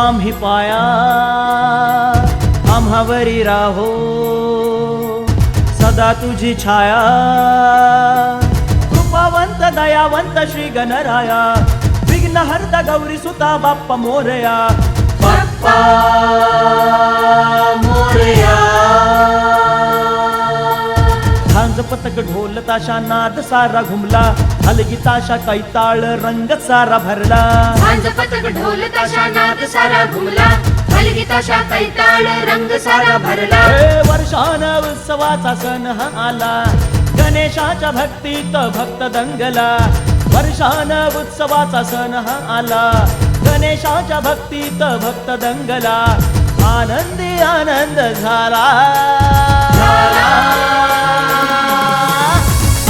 आम्ही पाया आम्हावरी राहो सदा तुझी छाया कृपावंत दयावंत श्री गणराया विघ्नहर्ता गौरी सुता बाप्पा मोरया बाप्पा मोरया झांज पथक ढोल ताशा नाद सारा घुमला हलगी ताशा कैताळ रंग सारा भरला झांज पथक ढोल ताशा नाद सारा घुमला हलगी ताशा कैताळ रंग सारा भरला वर्षान उत्सवाचा सण हा आला गणेशाच्या भक्तीत भक्त दंगला वर्षान उत्सवाचा सण हा आला गणेशाच्या भक्तीत भक्त दंगला आनंदी आनंद झाला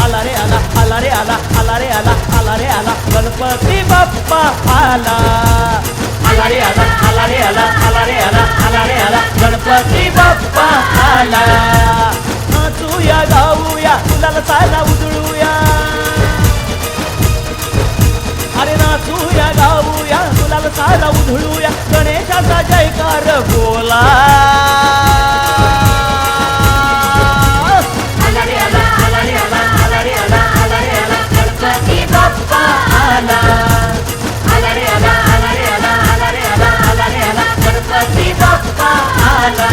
आला रे आला आला रे आला आला रे आला आला रे आला गणपती बाप्पा आला आला रे आला आला रे आला आला रे आला आला रे आला गणपती बाप्पा आला नाचूया गाऊया फुलाला साला उधळूया अरे नाचूया गाऊया फुलाला साला उधळूया गणेशाचा जयकार बोला आला रे आला आला रे आला आला रे आला आला रे आला गणपती बाप्पा आला आला रे आला आला रे आला आला रे आला आला रे आला गणपती बाप्पा आला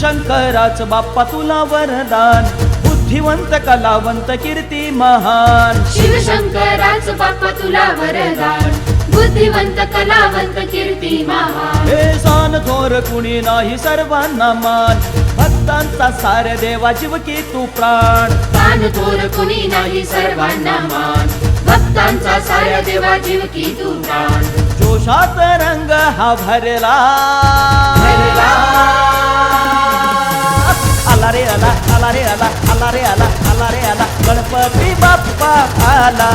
शंकराच बाप्पा तुला वरदान बुद्धिवंत कलावंत कीर्ती महान शिवशंकराच बाप्पा तुला वरदान बुद्धिवंत कलावंत कीर्ती महान हे सान थोर कुणी नाही सर्वांना मान भक्तांचा साऱ्या देवा जीव की तू प्राण सान थोर कुणी नाही सर्वांना मान भक्तांचा साऱ्या देवा जीव की तू प्राण जोशात रंग हा भरला आला रे आला आला रे आला आला रे आला आला रे आला गणपती बाप्पा आला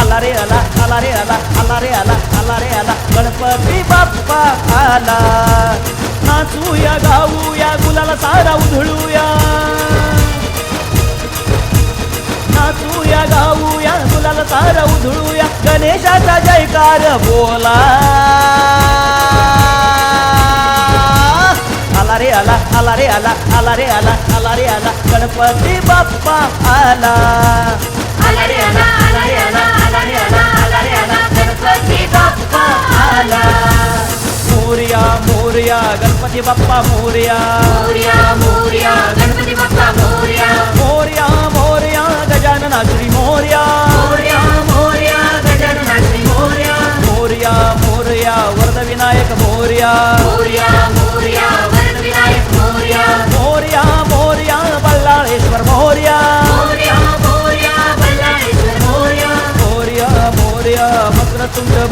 आला रे आला आला रे आला आला रे आला आला रे आला गणपती बाप्पा आला नाचूया गाऊया गुलाला सारा उधळूया नाचूया गाऊया गुलाला सारा उधळूया गणेशाचा जयकार बोला आला रे आला आला रे आला आला रे आला आला रे आला गणपती बाप्पा आला आला रे आला आला रे आला आला रे आला आला रे आला गणपती बाप्पा आला मोरया मोरया गणपती बाप्पा मोरया मोरया मोरया गणपती बाप्पा मोरया मोरया मोरया गजानना श्री मोरया मोरया मोरया गजानना श्री मोरया मोरया मोरया वरद विनायक मोरया मोरया मोरया वरद विनायक मोरया मोरया मोरया बल्लाळेश्वर मोरया मोरया मोरया बल्लाळेश्वर मोरया मोरया मोरया वक्रतुंड